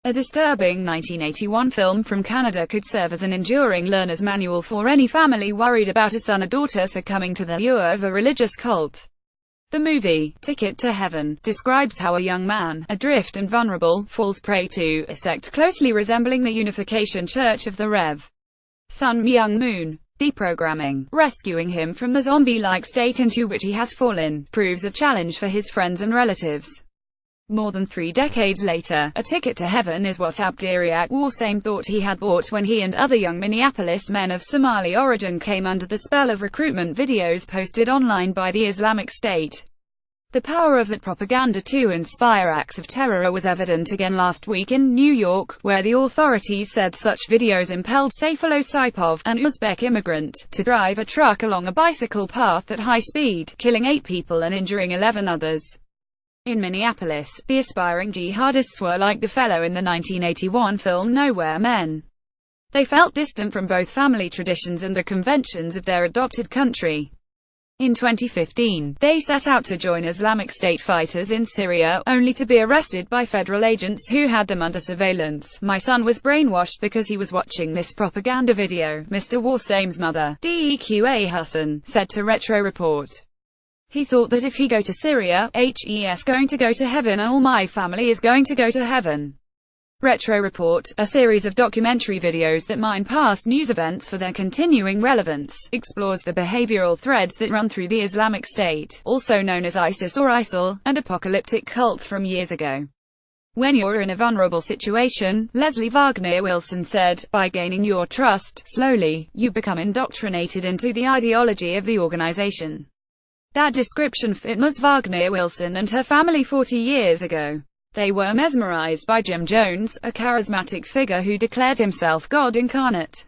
A disturbing 1981 film from Canada could serve as an enduring learner's manual for any family worried about a son or daughter succumbing to the lure of a religious cult. The movie, Ticket to Heaven, describes how a young man, adrift and vulnerable, falls prey to a sect closely resembling the Unification Church of the Rev. Sun Myung Moon. Deprogramming, rescuing him from the zombie-like state into which he has fallen, proves a challenge for his friends and relatives. More than 3 decades later, A Ticket to Heaven is what Abdiriak Warsame thought he had bought when he and other young Minneapolis men of Somali origin came under the spell of recruitment videos posted online by the Islamic State. The power of that propaganda to inspire acts of terror was evident again last week in New York, where the authorities said such videos impelled Sayfullo Saipov, an Uzbek immigrant, to drive a truck along a bicycle path at high speed, killing 8 people and injuring 11 others. In Minneapolis, the aspiring jihadists were like the fellow in the 1981 film Nowhere Men. They felt distant from both family traditions and the conventions of their adopted country. In 2015, they set out to join Islamic State fighters in Syria, only to be arrested by federal agents who had them under surveillance. "My son was brainwashed because he was watching this propaganda video," Mr. Warsame's mother, Deqa Hassan, said to Retro Report. "He thought that if he go to Syria, he's going to go to heaven and all my family is going to go to heaven." Retro Report, a series of documentary videos that mine past news events for their continuing relevance, explores the behavioral threads that run through the Islamic State, also known as ISIS or ISIL, and apocalyptic cults from years ago. "When you're in a vulnerable situation," Leslie Wagner Wilson said, "by gaining your trust, slowly, you become indoctrinated into the ideology of the organization." That description fit Ms. Wagner Wilson and her family 40 years ago. They were mesmerized by Jim Jones, a charismatic figure who declared himself God incarnate.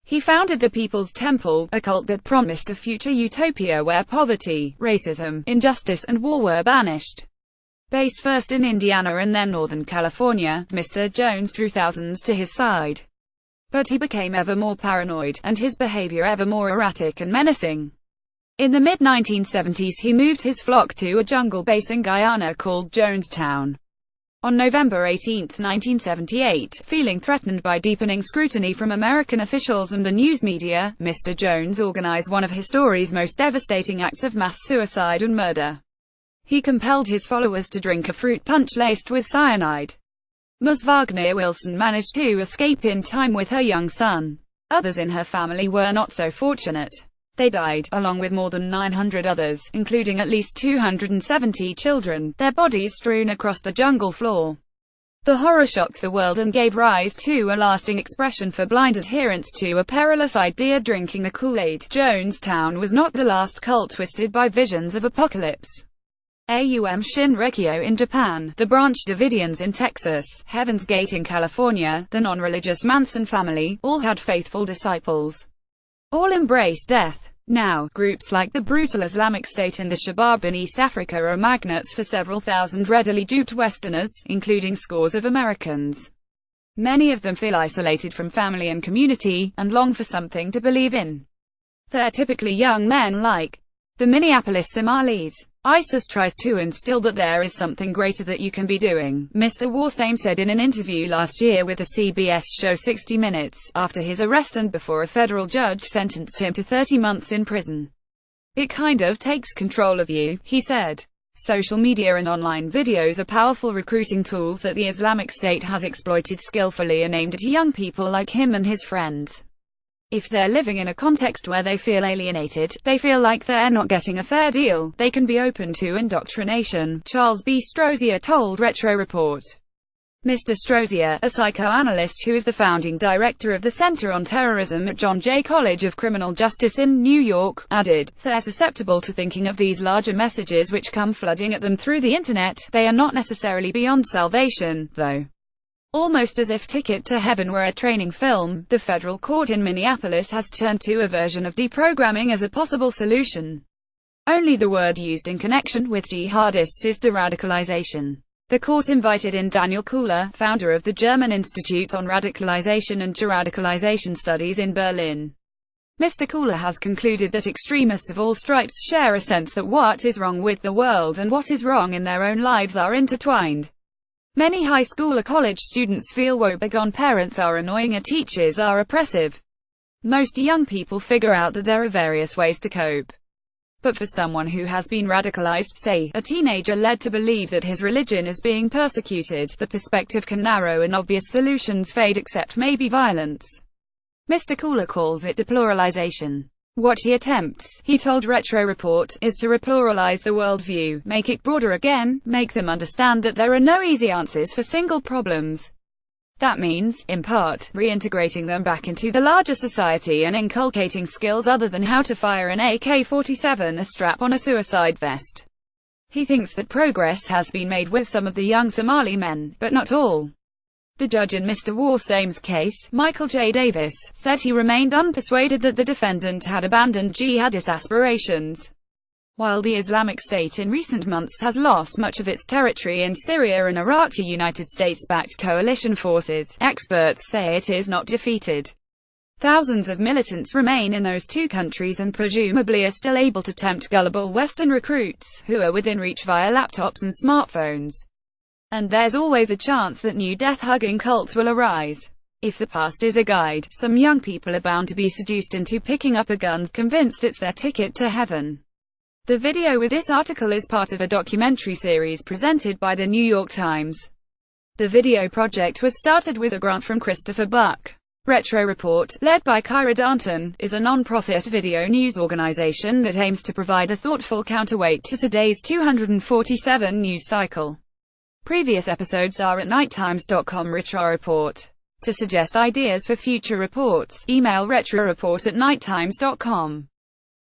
He founded the People's Temple, a cult that promised a future utopia where poverty, racism, injustice and war were banished. Based first in Indiana and then Northern California, Mr. Jones drew thousands to his side. But he became ever more paranoid, and his behavior ever more erratic and menacing. In the mid-1970s he moved his flock to a jungle base in Guyana called Jonestown. On November 18, 1978, feeling threatened by deepening scrutiny from American officials and the news media, Mr. Jones organized one of history's most devastating acts of mass suicide and murder. He compelled his followers to drink a fruit punch laced with cyanide. Ms. Wagner Wilson managed to escape in time with her young son. Others in her family were not so fortunate. They died, along with more than 900 others, including at least 270 children, their bodies strewn across the jungle floor. The horror shocked the world and gave rise to a lasting expression for blind adherence to a perilous idea: drinking the Kool-Aid. Jonestown was not the last cult twisted by visions of apocalypse. Aum Shinrikyo in Japan, the Branch Davidians in Texas, Heaven's Gate in California, the non-religious Manson family, all had faithful disciples. All embrace death. Now, groups like the brutal Islamic State and the Shabab in East Africa are magnets for several thousand readily duped Westerners, including scores of Americans. Many of them feel isolated from family and community, and long for something to believe in. They're typically young men like the Minneapolis Somalis. ISIS tries to instill that there is something greater that you can be doing, Mr. Warsame said in an interview last year with the CBS show 60 Minutes, after his arrest and before a federal judge sentenced him to 30 months in prison. "It kind of takes control of you," he said. Social media and online videos are powerful recruiting tools that the Islamic State has exploited skillfully and aimed at young people like him and his friends. If they're living in a context where they feel alienated, they feel like they're not getting a fair deal, they can be open to indoctrination, Charles B. Strozier told Retro Report. Mr. Strozier, a psychoanalyst who is the founding director of the Center on Terrorism at John Jay College of Criminal Justice in New York, added, "They're susceptible to thinking of these larger messages which come flooding at them through the internet. They are not necessarily beyond salvation, though." Almost as if Ticket to Heaven were a training film, the federal court in Minneapolis has turned to a version of deprogramming as a possible solution. Only the word used in connection with jihadists is de-radicalization. The court invited in Daniel Kuhler, founder of the German Institute on Radicalization and De-radicalization Studies in Berlin. Mr. Kuhler has concluded that extremists of all stripes share a sense that what is wrong with the world and what is wrong in their own lives are intertwined. Many high school or college students feel woebegone parents are annoying or teachers are oppressive. Most young people figure out that there are various ways to cope. But for someone who has been radicalized, say, a teenager led to believe that his religion is being persecuted, the perspective can narrow and obvious solutions fade except maybe violence. Mr. Cooler calls it depluralization. What he attempts, he told Retro Report, is to repluralize the worldview, make it broader again, make them understand that there are no easy answers for single problems. That means, in part, reintegrating them back into the larger society and inculcating skills other than how to fire an AK-47 or strap on a suicide vest. He thinks that progress has been made with some of the young Somali men, but not all. The judge in Mr. Warsame's case, Michael J. Davis, said he remained unpersuaded that the defendant had abandoned jihadist aspirations. While the Islamic State in recent months has lost much of its territory in Syria and Iraq to United States-backed coalition forces, experts say it is not defeated. Thousands of militants remain in those two countries and presumably are still able to tempt gullible Western recruits, who are within reach via laptops and smartphones. And there's always a chance that new death-hugging cults will arise. If the past is a guide, some young people are bound to be seduced into picking up a gun, convinced it's their ticket to heaven. The video with this article is part of a documentary series presented by the New York Times. The video project was started with a grant from Christopher Buck. Retro Report, led by Kyra Darnton, is a non-profit video news organization that aims to provide a thoughtful counterweight to today's 247 news cycle. Previous episodes are at nighttimes.com. Retro Report. To suggest ideas for future reports, email retroreport@nighttimes.com.